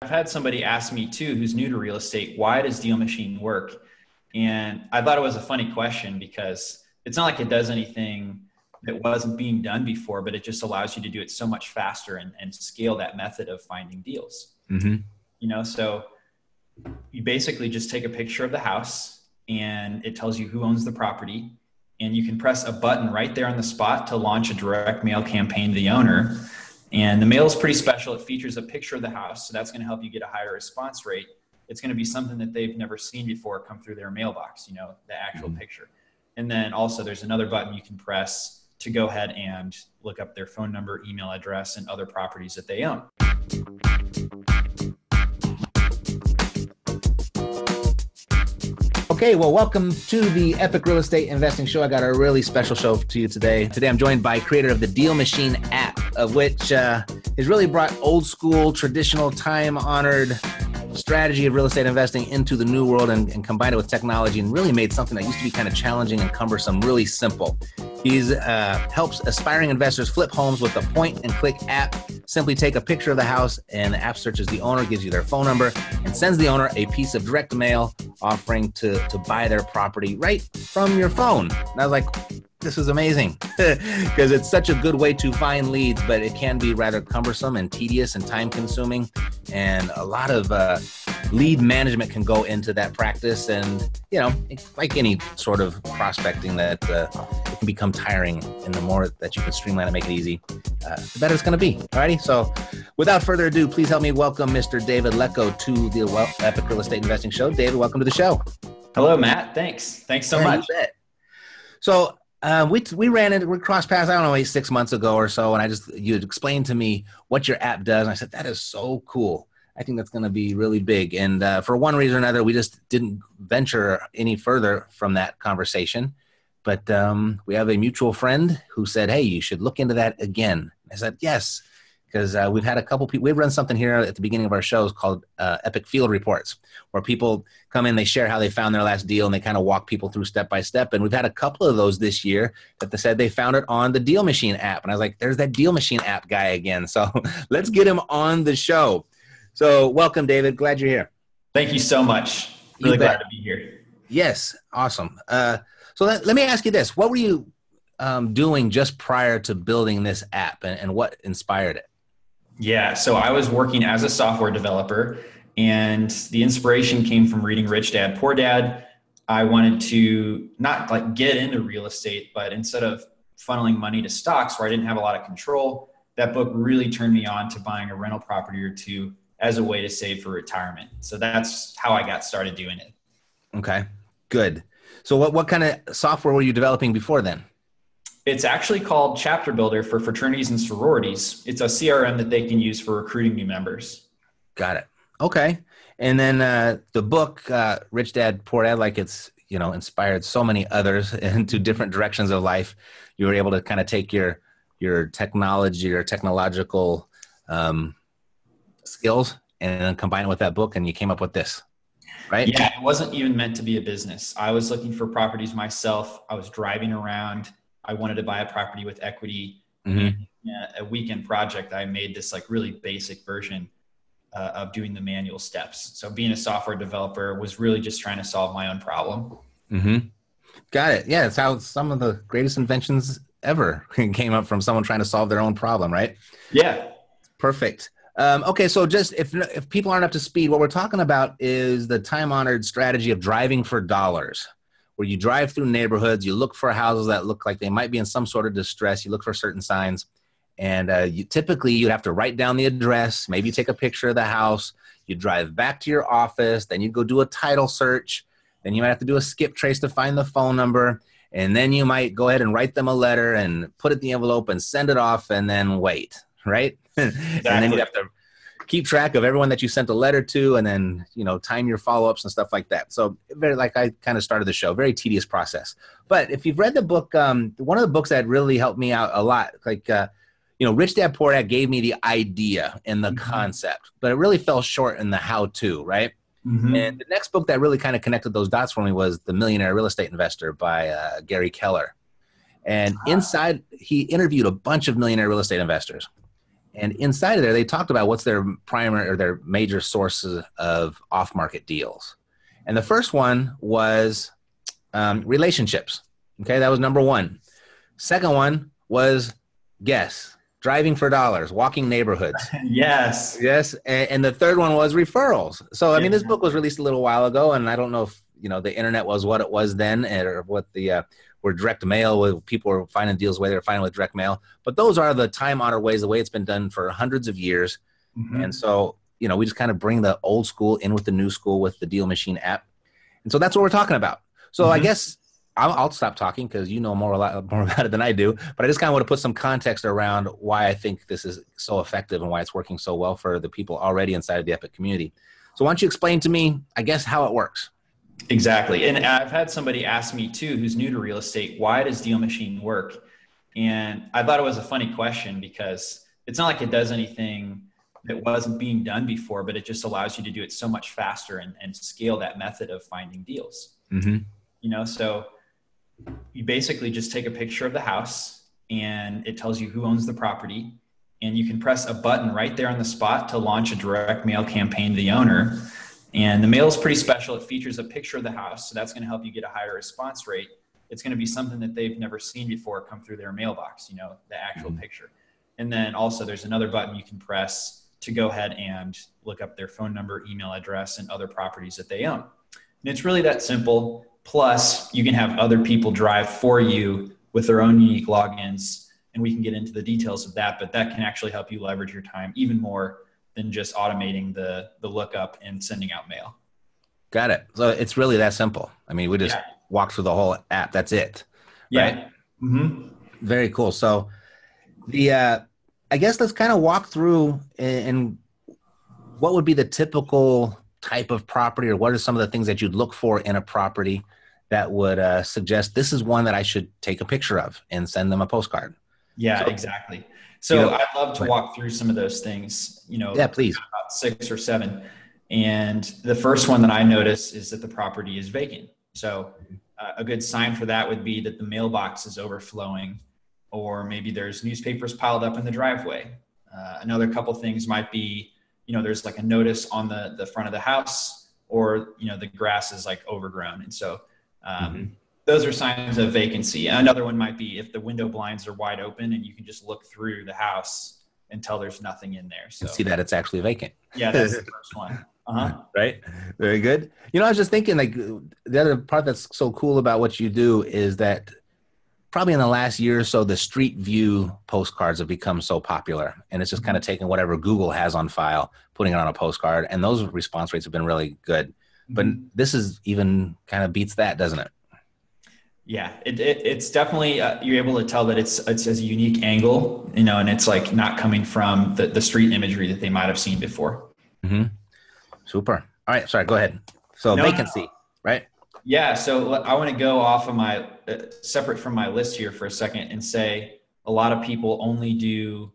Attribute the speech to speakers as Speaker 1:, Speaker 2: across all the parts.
Speaker 1: I've had somebody ask me too, who's new to real estate, why does Deal Machine work? And I thought it was a funny question because it's not like it does anything that wasn't being done before, but it just allows you to do it so much faster and scale that method of finding deals.
Speaker 2: Mm-hmm.
Speaker 1: So you basically just take a picture of the house and it tells you who owns the property, and you can press a button right there on the spot to launch a direct mail campaign to the owner. And the mail is pretty special. It features a picture of the house. So that's going to help you get a higher response rate. It's going to be something that they've never seen before come through their mailbox, the actual picture. And then also there's another button you can press to go ahead and look up their phone number, email address, and other properties that they own.
Speaker 2: Okay, well, welcome to the Epic Real Estate Investing Show. I got a really special show to you today. Today, I'm joined by creator of the Deal Machine app, of which has really brought old school, traditional, time-honored strategy of real estate investing into the new world and combined it with technology and really made something that used to be kind of challenging and cumbersome really simple. He's helps aspiring investors flip homes with a point-and-click app. Simply take a picture of the house and the app searches the owner, gives you their phone number, and sends the owner a piece of direct mail offering to buy their property right from your phone. And I was like, this is amazing because it's such a good way to find leads, but it can be rather cumbersome and tedious and time consuming. And a lot of lead management can go into that practice. And, like any sort of prospecting that it can become tiring, and the more that you can streamline and make it easy, the better it's going to be. Alrighty. So without further ado, please help me welcome Mr. David Lecko to the Epic Real Estate Investing Show. David, welcome to the show.
Speaker 1: Hello, Matt. Thanks so much.
Speaker 2: So we crossed paths, I don't know, 6 months ago or so. And you had explained to me what your app does. And I said, that is so cool. I think that's going to be really big. And for one reason or another, we just didn't venture any further from that conversation. But we have a mutual friend who said, hey, you should look into that again. I said, yes, because we've had a couple people. We've run something here at the beginning of our shows called Epic Field Reports, where people come in, they share how they found their last deal, and they kind of walk people through step by step. And we've had a couple of those this year that they said they found it on the Deal Machine app. And I was like, there's that Deal Machine app guy again. So let's get him on the show. So welcome, David. Glad you're here.
Speaker 1: Thank you so much. Really glad to be here.
Speaker 2: Yes. Awesome. So let me ask you this. What were you doing just prior to building this app, and what inspired it?
Speaker 1: Yeah. So I was working as a software developer, and the inspiration came from reading Rich Dad, Poor Dad. I wanted to not get into real estate, but instead of funneling money to stocks where I didn't have a lot of control, that book really turned me on to buying a rental property or two as a way to save for retirement. So that's how I got started doing it.
Speaker 2: Okay, good. So what kind of software were you developing before then?
Speaker 1: It's actually called Chapter Builder for fraternities and sororities. It's a CRM that they can use for recruiting new members.
Speaker 2: Got it. Okay. And then the book, Rich Dad, Poor Dad, like it's, inspired so many others into different directions of life. You were able to kind of take your technology or technological skills and then combine it with that book, and you came up with this, right?
Speaker 1: Yeah, it wasn't even meant to be a business. I was looking for properties myself. I was driving around. I wanted to buy a property with equity.
Speaker 2: Mm-hmm.
Speaker 1: And a weekend project, I made this really basic version of doing the manual steps. So being a software developer was really just trying to solve my own problem.
Speaker 2: Mm-hmm. Got it. Yeah, it's how some of the greatest inventions ever came up from someone trying to solve their own problem, right?
Speaker 1: Yeah.
Speaker 2: Perfect. Okay, so just if people aren't up to speed, what we're talking about is the time-honored strategy of driving for dollars, where you drive through neighborhoods, you look for houses that look like they might be in some sort of distress, you look for certain signs, and you'd have to write down the address, maybe take a picture of the house, you drive back to your office, then you go do a title search, then you might have to do a skip trace to find the phone number, and then you might go ahead and write them a letter and put it in the envelope and send it off and then wait, right?
Speaker 1: Exactly.
Speaker 2: And then you have to keep track of everyone that you sent a letter to, and then, time your follow-ups and stuff like that. So like I kind of started the show, very tedious process. But if you've read the book, one of the books that really helped me out a lot, Rich Dad, Poor Dad gave me the idea and the concept, but it really fell short in the how-to, right?
Speaker 1: Mm-hmm.
Speaker 2: And the next book that really kind of connected those dots for me was The Millionaire Real Estate Investor by Gary Keller. And inside, he interviewed a bunch of millionaire real estate investors. And inside of there, they talked about what's their primary or their major sources of off-market deals. And the first one was relationships. Okay, that was number one. Second one was guess, driving for dollars, walking neighborhoods.
Speaker 1: Yes.
Speaker 2: Yes, and the third one was referrals. So, I mean, this book was released a little while ago, and I don't know if the internet was what it was then, or what where direct mail, where people were finding deals the way they were finding with direct mail. But those are the time-honored ways, the way it's been done for hundreds of years. Mm-hmm. And so, we just kind of bring the old school in with the new school with the Deal Machine app. And so that's what we're talking about. So I guess I'll stop talking because you know a lot more about it than I do. But I just kind of want to put some context around why I think this is so effective and why it's working so well for the people already inside of the Epic community. So why don't you explain to me, I guess, how it works?
Speaker 1: Exactly. And I've had somebody ask me too, who's new to real estate, why does Deal Machine work? And I thought it was a funny question because it's not like it does anything that wasn't being done before, but it just allows you to do it so much faster and scale that method of finding deals. Mm-hmm. So you basically just take a picture of the house and it tells you who owns the property, and you can press a button right there on the spot to launch a direct mail campaign to the owner. And the mail is pretty special. It features a picture of the house. So that's going to help you get a higher response rate. It's going to be something that they've never seen before come through their mailbox, the actual picture. And then also there's another button you can press to go ahead and look up their phone number, email address, and other properties that they own. And it's really that simple. Plus, you can have other people drive for you with their own unique logins, and we can get into the details of that, but that can actually help you leverage your time even more than just automating the lookup and sending out mail.
Speaker 2: Got it. So it's really that simple. I mean, we just walk through the whole app. That's it. Right?
Speaker 1: Yeah. Mm-hmm.
Speaker 2: Very cool. So I guess let's kind of walk through and what would be the typical type of property, or what are some of the things that you'd look for in a property that would suggest this is one that I should take a picture of and send them a postcard?
Speaker 1: Yeah, exactly. So I'd love to walk through some of those things,
Speaker 2: Yeah, please.
Speaker 1: About 6 or 7. And the first one that I notice is that the property is vacant. So a good sign for that would be that the mailbox is overflowing, or maybe there's newspapers piled up in the driveway. Another couple things might be, there's like a notice on the front of the house, or, the grass is like overgrown. And so those are signs of vacancy. Another one might be if the window blinds are wide open and you can just look through the house until there's nothing in there. So
Speaker 2: and see that it's actually vacant.
Speaker 1: Yeah, that's the first one.
Speaker 2: Right. Very good. I was just thinking, like, the other part that's so cool about what you do is that probably in the last year or so, the street view postcards have become so popular, and it's just kind of taking whatever Google has on file, putting it on a postcard, and those response rates have been really good. But this is even kind of beats that, doesn't it?
Speaker 1: Yeah, it's definitely, you're able to tell that it's a unique angle, and it's like not coming from the street imagery that they might have seen before.
Speaker 2: Mm-hmm. Super. All right. Sorry, go ahead. So vacancy, right?
Speaker 1: Yeah. So I want to go off of my, separate from my list here for a second, and say a lot of people only do,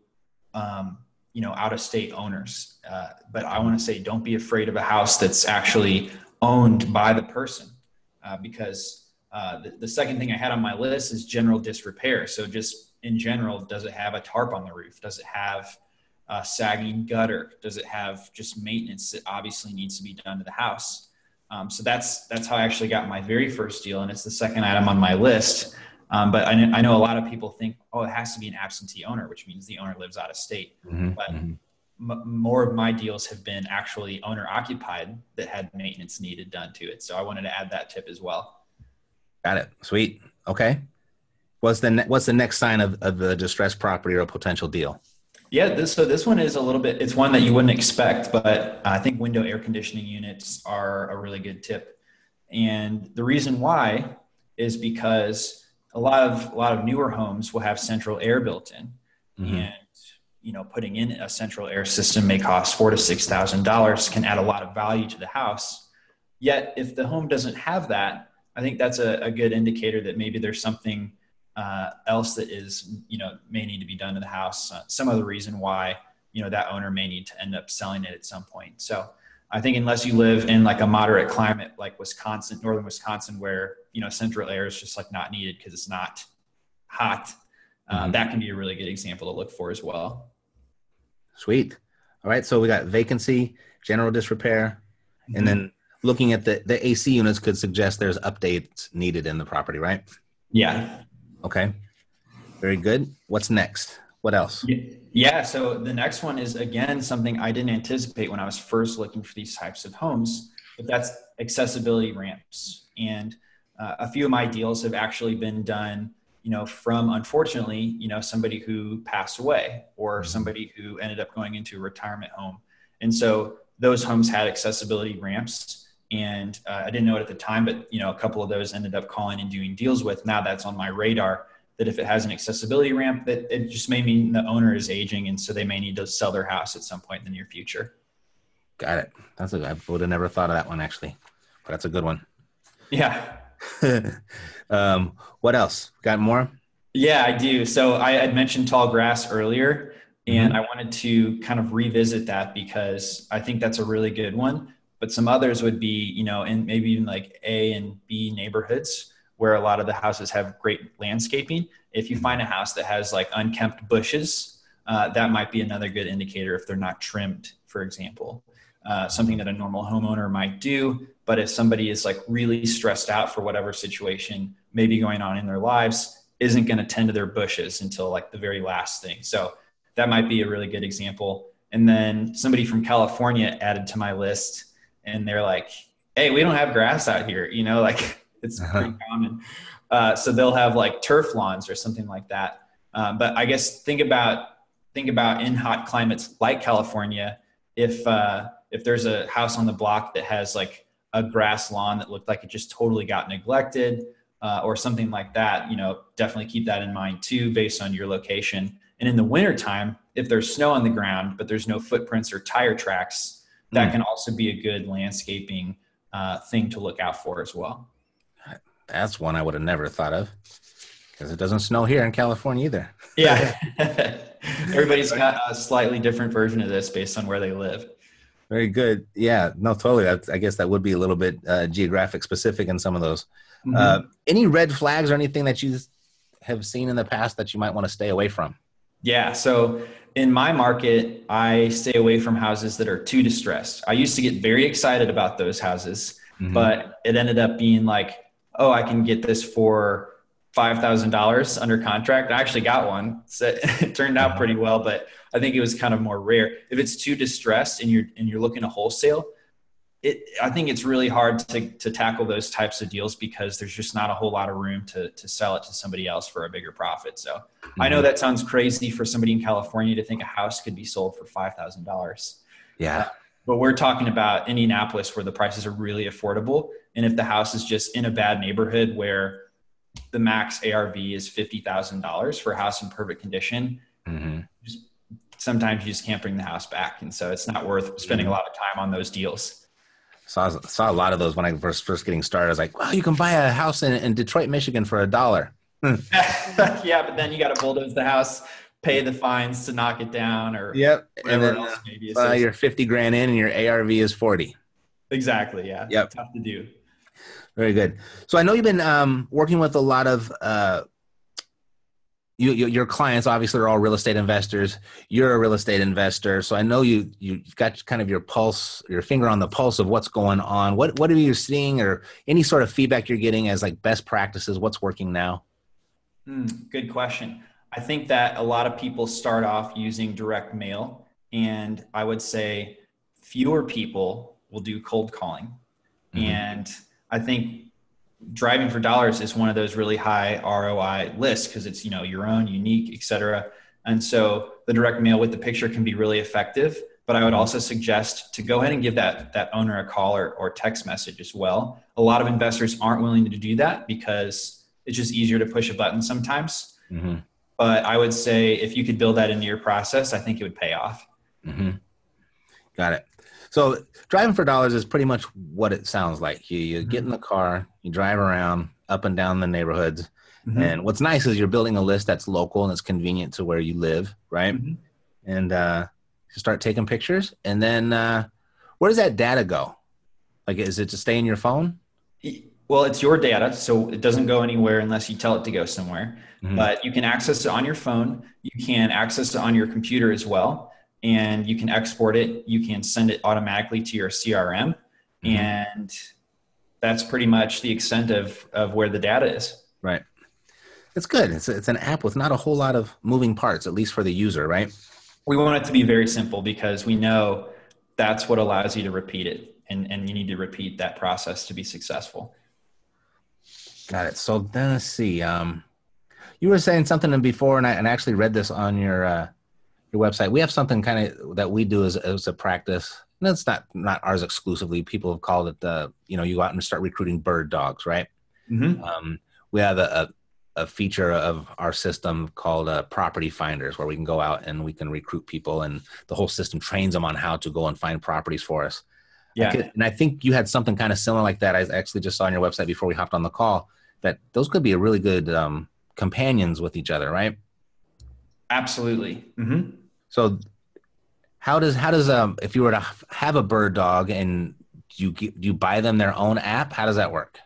Speaker 1: out-of-state owners. But I want to say, don't be afraid of a house that's actually owned by the person, because the second thing I had on my list is general disrepair. So just in general, does it have a tarp on the roof? Does it have a sagging gutter? Does it have just maintenance that obviously needs to be done to the house? So that's how I actually got my very first deal, and it's the second item on my list. But I know a lot of people think, it has to be an absentee owner, which means the owner lives out of state. But more of my deals have been actually owner occupied that had maintenance needed done to it. So I wanted to add that tip as well.
Speaker 2: Got it. Sweet. Okay. What's the next sign of the distressed property or a potential deal?
Speaker 1: Yeah, this one is a little bit, it's one that you wouldn't expect, but I think window air conditioning units are a really good tip. And the reason why is because a lot of newer homes will have central air built in. And, putting in a central air system may cost $4,000 to $6,000, can add a lot of value to the house. Yet if the home doesn't have that, I think that's a good indicator that maybe there's something else that is, may need to be done to the house. Some other reason why, that owner may need to end up selling it at some point. So I think unless you live in like a moderate climate, like Wisconsin, northern Wisconsin, where, central air is just like not needed because it's not hot, that can be a really good example to look for as well.
Speaker 2: Sweet. All right. So we got vacancy, general disrepair, and then looking at the AC units could suggest there's updates needed in the property, right?
Speaker 1: Yeah.
Speaker 2: Okay. Very good. What's next? What else?
Speaker 1: Yeah. So the next one is, again, something I didn't anticipate when I was first looking for these types of homes, but that's accessibility ramps. And a few of my deals have actually been done, from, unfortunately, somebody who passed away or somebody who ended up going into a retirement home. And so those homes had accessibility ramps. And I didn't know it at the time, but, a couple of those ended up calling and doing deals with. Now that's on my radar, that if it has an accessibility ramp, that it just may mean the owner is aging. And so they may need to sell their house at some point in the near future.
Speaker 2: Got it. I would have never thought of that one, actually, but that's a good one.
Speaker 1: Yeah.
Speaker 2: What else? Got more?
Speaker 1: Yeah, I do. So I had mentioned tall grass earlier, and I wanted to kind of revisit that because I think that's a really good one. But some others would be, in maybe even like A and B neighborhoods where a lot of the houses have great landscaping. If you find a house that has like unkempt bushes, that might be another good indicator if they're not trimmed, for example. Something that a normal homeowner might do. But if somebody is like really stressed out for whatever situation may be going on in their lives, isn't going to tend to their bushes until like the very last thing. So that might be a really good example. And then somebody from California added to my list, and they're like, hey, we don't have grass out here. Like it's pretty common. So they'll have like turf lawns or something like that. But I guess think about in hot climates like California, if there's a house on the block that has like a grass lawn that looked like it just totally got neglected, or something like that, definitely keep that in mind too, based on your location. And in the wintertime, if there's snow on the ground, but there's no footprints or tire tracks, that can also be a good landscaping thing to look out for as well.
Speaker 2: That's one I would have never thought of, because it doesn't snow here in California either.
Speaker 1: Yeah. Everybody's got a slightly different version of this based on where they live.
Speaker 2: Very good. Yeah, no, totally. I guess that would be a little bit geographic specific in some of those. Any red flags or anything that you have seen in the past that you might want to stay away from?
Speaker 1: Yeah. So in my market, I stay away from houses that are too distressed. I used to get very excited about those houses, but it ended up being like, oh, I can get this for $5,000 under contract. I actually got one. So it turned out pretty well, but I think it was kind of more rare. If it's too distressed and you're looking to wholesale, I think it's really hard to tackle those types of deals because there's just not a whole lot of room to sell it to somebody else for a bigger profit. So I know that sounds crazy for somebody in California to think a house could be sold for $5,000.
Speaker 2: Yeah.
Speaker 1: But we're talking about Indianapolis where the prices are really affordable. And if the house is just in a bad neighborhood where the max ARV is $50,000 for a house in perfect condition, sometimes you just can't bring the house back. And so it's not worth spending a lot of time on those deals.
Speaker 2: Saw a lot of those when I was first getting started. I was like, wow, you can buy a house in Detroit, Michigan for $1.
Speaker 1: Yeah, but then you got to bulldoze the house, pay the fines to knock it down, or
Speaker 2: and then
Speaker 1: else maybe
Speaker 2: you're 50 grand in and your ARV is 40.
Speaker 1: Exactly. Yeah.
Speaker 2: Yep.
Speaker 1: Tough to do.
Speaker 2: Very good. So I know you've been working with a lot of your clients. Obviously, are all real estate investors. You're a real estate investor, so I know you've got kind of your finger on the pulse of what's going on. What are you seeing, or any sort of feedback you're getting as like best practices? What's working now?
Speaker 1: Good question. I think that a lot of people start off using direct mail, and I would say fewer people will do cold calling. And I think driving for dollars is one of those really high ROI lists because it's, your own, unique, et cetera. And so the direct mail with the picture can be really effective, but I would also suggest to go ahead and give that owner a call or text message as well. A lot of investors aren't willing to do that because it's just easier to push a button sometimes. But I would say if you could build that into your process, I think it would pay off.
Speaker 2: Got it. So driving for dollars is pretty much what it sounds like. You get in the car, you drive around up and down the neighborhoods. And what's nice is you're building a list that's local and it's convenient to where you live, right? And you start taking pictures. And then where does that data go? Like, is it to stay in your phone?
Speaker 1: Well, it's your data, so it doesn't go anywhere unless you tell it to go somewhere. But you can access it on your phone. You can access it on your computer as well. and you can export it. You can send it automatically to your CRM. And that's pretty much the extent of where the data is.
Speaker 2: Right. It's good. It's an app with not a whole lot of moving parts, at least for the user, right?
Speaker 1: We want it to be very simple because we know that's what allows you to repeat it. And you need to repeat that process to be successful.
Speaker 2: Got it. So then let's see. You were saying something before, and I actually read this on your website. We have something kind of that we do as a practice. And it's not ours exclusively. People have called it you go out and start recruiting bird dogs, right? We have a feature of our system called Property Finders, where we can go out and we can recruit people, and the whole system trains them on how to go and find properties for us.
Speaker 1: Yeah.
Speaker 2: And I think you had something kind of similar like that. I actually just saw on your website before we hopped on the call that those could be a really good companions with each other, right?
Speaker 1: Absolutely.
Speaker 2: So how does if you were to have a bird dog and you buy them their own app, how does that work?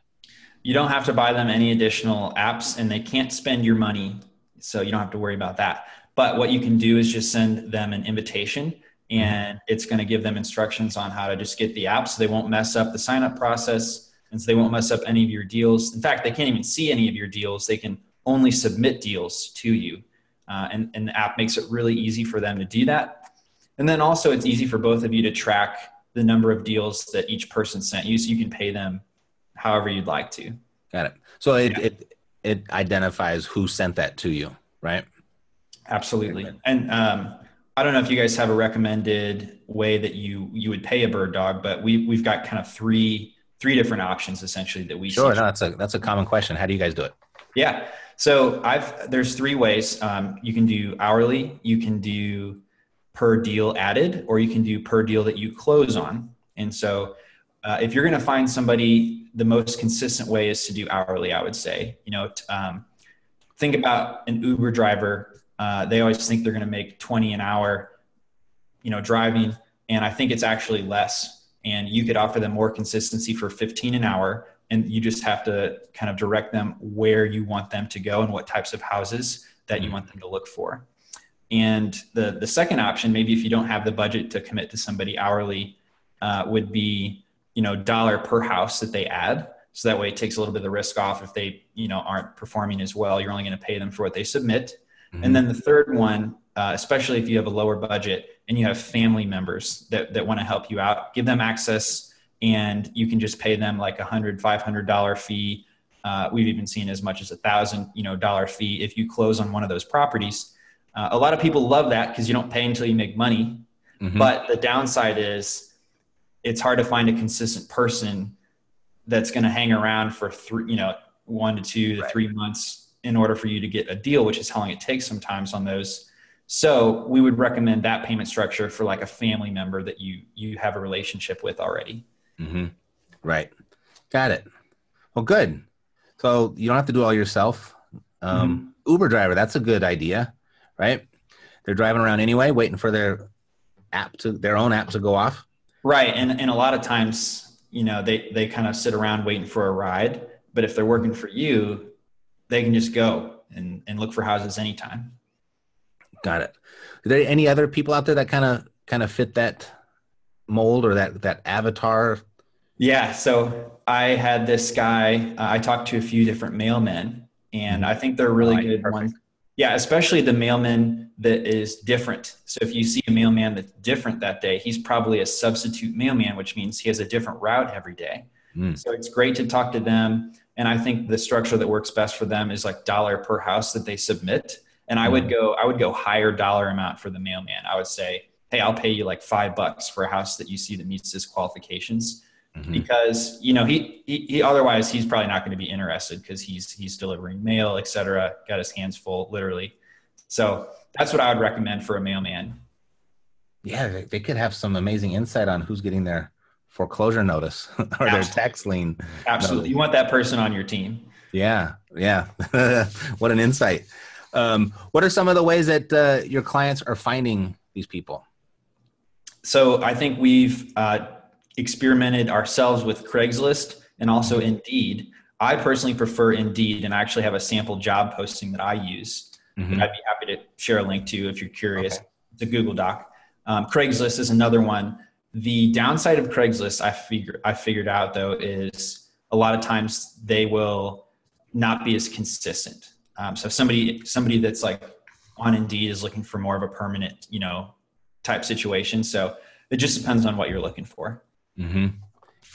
Speaker 1: You don't have to buy them any additional apps, and they can't spend your money, so you don't have to worry about that. But what you can do is just send them an invitation, and it's going to give them instructions on how to just get the app, so they won't mess up the sign-up process, and so they won't mess up any of your deals. In fact, they can't even see any of your deals. They can only submit deals to you, and the app makes it really easy for them to do that. And then also it's easy for both of you to track the number of deals that each person sent you, so you can pay them however you'd like to.
Speaker 2: Got it. So it identifies who sent that to you, right?
Speaker 1: Absolutely. And I don't know if you guys have a recommended way that you would pay a bird dog, but we've got kind of three different options essentially that we
Speaker 2: Sure.
Speaker 1: see.
Speaker 2: No, that's a common question. How do you guys do it?
Speaker 1: Yeah. So there's three ways. You can do hourly, you can do per deal added, or you can do per deal that you close on. And so if you're going to find somebody, the most consistent way is to do hourly, I would say. Think about an Uber driver. They always think they're going to make 20 an hour, driving. And I think it's actually less. And you could offer them more consistency for 15 an hour. And you just have to kind of direct them where you want them to go and what types of houses that you want them to look for. And the second option, maybe if you don't have the budget to commit to somebody hourly, would be, dollar per house that they add. So that way it takes a little bit of the risk off. If they, aren't performing as well, you're only going to pay them for what they submit. And then the third one, especially if you have a lower budget and you have family members that want to help you out, give them access, and you can just pay them like $100, $500 fee. We've even seen as much as $1,000, fee if you close on one of those properties. A lot of people love that because you don't pay until you make money. But the downside is it's hard to find a consistent person that's going to hang around for 1 to 2 to 3 months in order for you to get a deal, which is how long it takes sometimes on those. So we would recommend that payment structure for like a family member that you have a relationship with already.
Speaker 2: Right. Got it. Well, good. So you don't have to do it all yourself. Uber driver, that's a good idea, right? They're driving around anyway, waiting for their own app to go off.
Speaker 1: Right. And a lot of times, they kind of sit around waiting for a ride, but if they're working for you, they can just go and look for houses anytime.
Speaker 2: Got it. Are there any other people out there that kind of fit that mold or that avatar?
Speaker 1: Yeah. So I had this guy, I talked to a few different mailmen, and I think they're really good ones. Yeah. Especially the mailman that is different. So if you see a mailman that's different that day, he's probably a substitute mailman, which means he has a different route every day. So it's great to talk to them. And I think the structure that works best for them is like dollar per house that they submit. And I would go higher dollar amount for the mailman. I would say, hey, I'll pay you like $5 for a house that you see that meets his qualifications. Because, he otherwise he's probably not going to be interested because he's delivering mail, et cetera, got his hands full, literally. So that's what I would recommend for a mailman.
Speaker 2: Yeah, they could have some amazing insight on who's getting their foreclosure notice or their tax lien.
Speaker 1: Absolutely.
Speaker 2: Notice.
Speaker 1: You want that person on your team.
Speaker 2: Yeah. What an insight. What are some of the ways that your clients are finding these people?
Speaker 1: So I think we've experimented ourselves with Craigslist and also Indeed. I personally prefer Indeed, and I actually have a sample job posting that I use that I'd be happy to share a link to if you're curious. Okay. It's a Google Doc. Craigslist is another one. The downside of Craigslist, I figured out though, is a lot of times they will not be as consistent. So somebody that's like on Indeed is looking for more of a permanent, type situation. So it just depends on what you're looking for.
Speaker 2: Mm-hmm.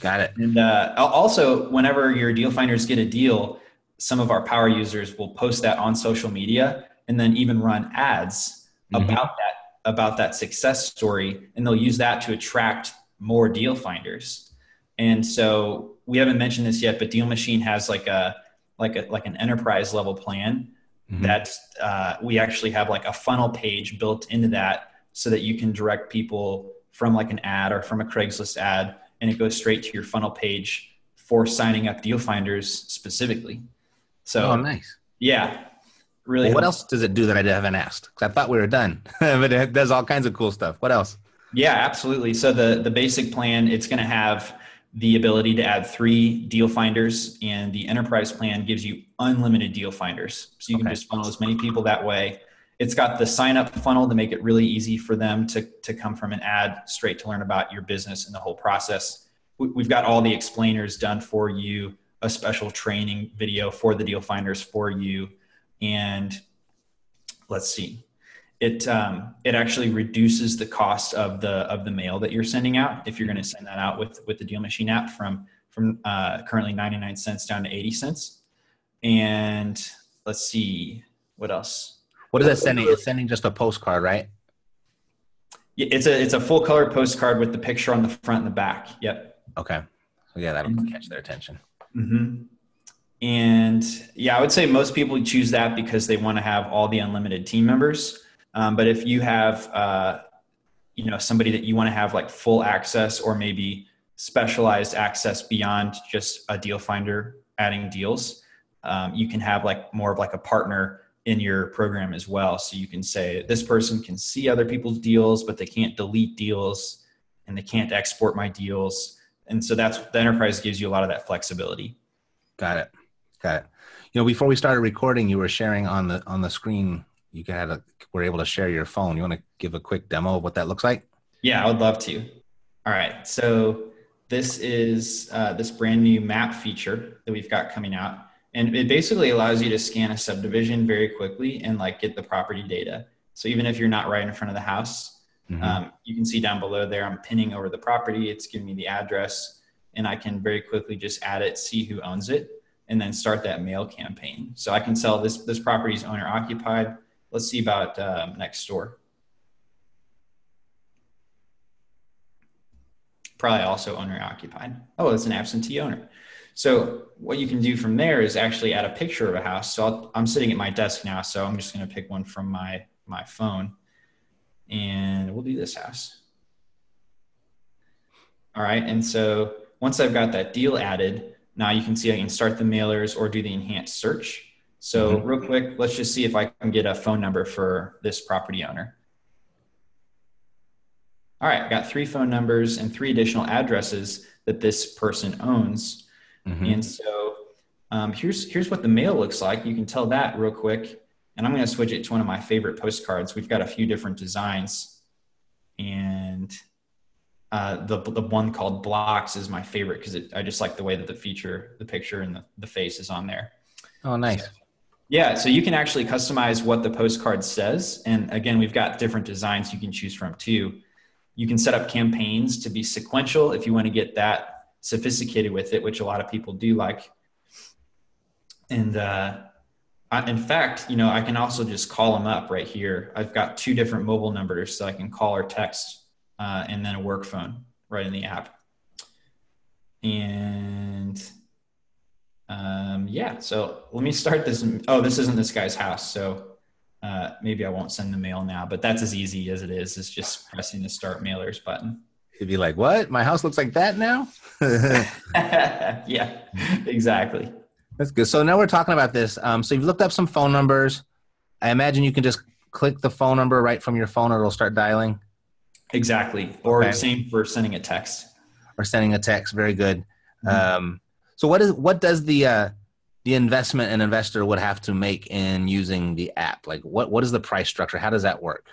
Speaker 2: Got it.
Speaker 1: And also, whenever your deal finders get a deal, some of our power users will post that on social media and then even run ads about that success story. And they'll use that to attract more deal finders. And so we haven't mentioned this yet, but Deal Machine has like an enterprise level plan that we actually have like a funnel page built into that so that you can direct people from like an ad or from a Craigslist ad, and it goes straight to your funnel page for signing up deal finders specifically. So,
Speaker 2: nice.
Speaker 1: Yeah, really.
Speaker 2: Well, what else does it do that I haven't asked? Because I thought we were done, but it does all kinds of cool stuff. What else?
Speaker 1: Yeah, absolutely. So the basic plan, it's going to have the ability to add 3 deal finders, and the enterprise plan gives you unlimited deal finders. So you can just funnel as many people that way. It's got the sign up funnel to make it really easy for them to come from an ad straight to learn about your business and the whole process. We've got all the explainers done for you, a special training video for the deal finders for you. And let's see, it actually reduces the cost of the mail that you're sending out. If you're going to send that out with the Deal Machine app from currently 99 cents down to 80 cents. And let's see, what else?
Speaker 2: What is that sending? It's sending just a postcard, right?
Speaker 1: Yeah, it's a full color postcard with the picture on the front and the back. Yep.
Speaker 2: Okay. So yeah, that'll catch their attention.
Speaker 1: Mm-hmm. And yeah, I would say most people choose that because they want to have all the unlimited team members. But if you have, somebody that you want to have like full access or maybe specialized access beyond just a deal finder adding deals, you can have like more of like a partner in your program as well. So you can say this person can see other people's deals, but they can't delete deals and they can't export my deals. And so the enterprise gives you a lot of that flexibility.
Speaker 2: Got it. Before we started recording, you were sharing on the screen. You were able to share your phone. You want to give a quick demo of what that looks like?
Speaker 1: Yeah, I would love to. All right. So this is this brand new map feature that we've got coming out. And it basically allows you to scan a subdivision very quickly and like get the property data. So even if you're not right in front of the house, you can see down below there, I'm pinning over the property. It's giving me the address, and I can very quickly just add it, see who owns it, and then start that mail campaign. So I can sell this property's owner occupied. Let's see about next door. Probably also owner occupied. Oh, it's an absentee owner. So what you can do from there is actually add a picture of a house. So I'm sitting at my desk now, so I'm just going to pick one from my phone, and we'll do this house. All right. And so once I've got that deal added, now you can see I can start the mailers or do the enhanced search. So real quick, let's just see if I can get a phone number for this property owner. All right, I got 3 phone numbers and 3 additional addresses that this person owns. And so here's what the mail looks like. You can tell that real quick. And I'm going to switch it to one of my favorite postcards. We've got a few different designs. And the one called Blocks is my favorite because I just like the way that the picture and the face is on there.
Speaker 2: Oh, nice.
Speaker 1: So you can actually customize what the postcard says. And again, we've got different designs you can choose from too. You can set up campaigns to be sequential if you want to get that sophisticated with it, which a lot of people do like. And in fact, I can also just call them up right here. I've got 2 different mobile numbers so I can call or text and then a work phone right in the app. And so let me start this. Oh, this isn't this guy's house. So maybe I won't send the mail now, but that's as easy as it is. It's just pressing the start mailers button.
Speaker 2: He'd be like, what? My house looks like that now?
Speaker 1: Yeah, exactly.
Speaker 2: That's good. So now we're talking about this. So you've looked up some phone numbers. I imagine you can just click the phone number right from your phone, or it'll start dialing.
Speaker 1: Exactly. Or same for sending a text.
Speaker 2: Or sending a text. Very good. So what does the investment an investor would have to make in using the app? Like what is the price structure? How does that work?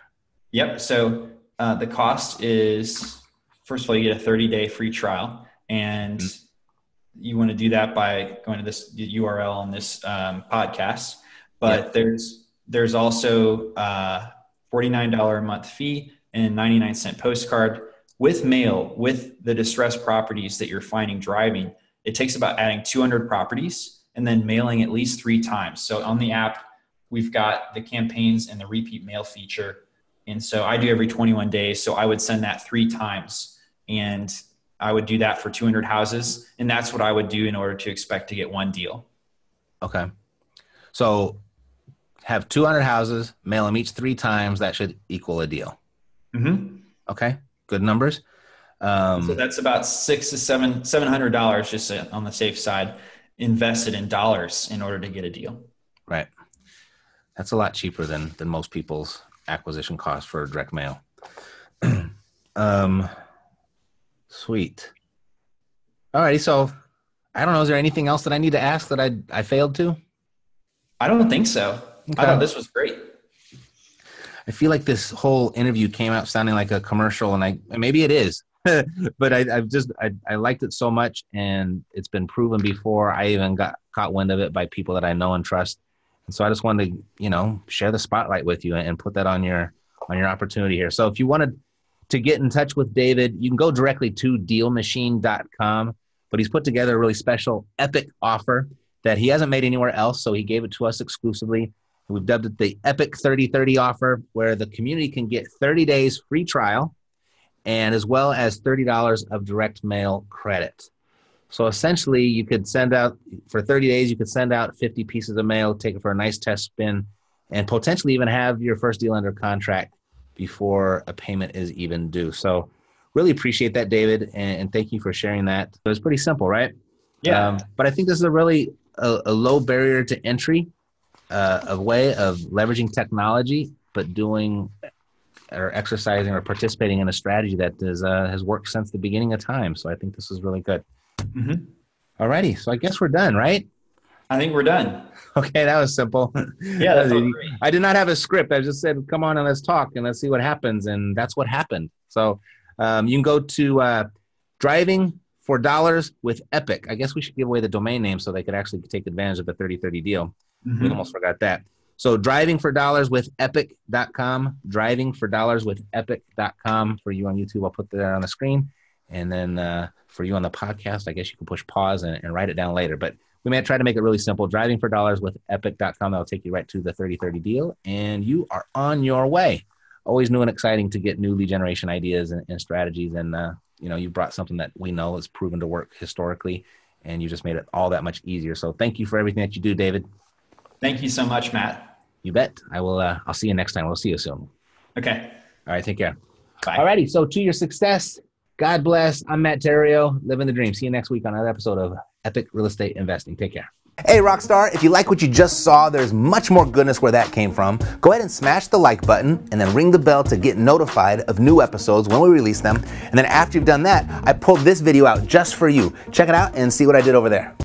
Speaker 1: Yep. So The cost is, first of all, you get a 30-day free trial, and you want to do that by going to this URL on this podcast. But there's also $49 a month fee and 99-cent postcard with mail with the distressed properties that you're finding driving. It takes about adding 200 properties and then mailing at least 3 times. So on the app, we've got the campaigns and the repeat mail feature. And so I do every 21 days. So I would send that 3 times, and I would do that for 200 houses. And that's what I would do in order to expect to get 1 deal.
Speaker 2: Okay. So have 200 houses, mail them each 3 times. That should equal a deal.
Speaker 1: Mm-hmm.
Speaker 2: Okay. Good numbers.
Speaker 1: So that's about $600 to $700 just on the safe side invested in dollars in order to get a deal.
Speaker 2: Right. That's a lot cheaper than most people's acquisition costs for direct mail. Sweet. All righty. So I don't know. Is there anything else that I need to ask that I failed to?
Speaker 1: I don't think so.
Speaker 2: Okay.
Speaker 1: I thought this was great.
Speaker 2: I feel like this whole interview came out sounding like a commercial, and maybe it is, but I liked it so much, and it's been proven before. I even got caught wind of it by people that I know and trust. And so I just wanted to, share the spotlight with you and put that on your opportunity here. So if you wanted to get in touch with David, you can go directly to dealmachine.com, but he's put together a really special epic offer that he hasn't made anywhere else. So he gave it to us exclusively. We've dubbed it the Epic 30/30 offer, where the community can get 30 days free trial and as well as $30 of direct mail credit. So essentially you could send out, for 30 days, you could send out 50 pieces of mail, take it for a nice test spin, and potentially even have your first deal under contract before a payment is even due. So really appreciate that, David, and thank you for sharing that. It was pretty simple, right?
Speaker 1: Yeah.
Speaker 2: But I think this is a really a low barrier to entry, a way of leveraging technology, but doing or exercising or participating in a strategy that has worked since the beginning of time. So I think this is really good.
Speaker 1: Mm-hmm.
Speaker 2: All righty. So I guess we're done, right?
Speaker 1: I think we're done.
Speaker 2: Okay, that was simple.
Speaker 1: Yeah, that was great.
Speaker 2: I did not have a script. I just said, come on and let's talk and let's see what happens. And that's what happened. So you can go to Driving for Dollars with Epic. I guess we should give away the domain name so they could actually take advantage of the 30/30 deal. Mm-hmm. We almost forgot that. So Driving for Dollars with Epic.com, Driving for Dollars with Epic.com. For you on YouTube, I'll put that on the screen. And then for you on the podcast, I guess you can push pause and write it down later. But we may try to make it really simple. Driving for Dollars with Epic.com. That'll take you right to the 30/30 deal. And you are on your way. Always new and exciting to get new lead generation ideas and strategies. And, you brought something that we know is proven to work historically. And you just made it all that much easier. So thank you for everything that you do, David.
Speaker 1: Thank you so much, Matt.
Speaker 2: You bet. I will. I'll see you next time. We'll see you soon.
Speaker 1: Okay.
Speaker 2: All right. Take care.
Speaker 1: Bye.
Speaker 2: All righty. So to your success, God bless. I'm Matt Theriault, living the dream. See you next week on another episode of Epic Real Estate Investing. Take care. Hey, Rockstar, if you like what you just saw, there's much more goodness where that came from. Go ahead and smash the like button and then ring the bell to get notified of new episodes when we release them. And then after you've done that, I pulled this video out just for you. Check it out and see what I did over there.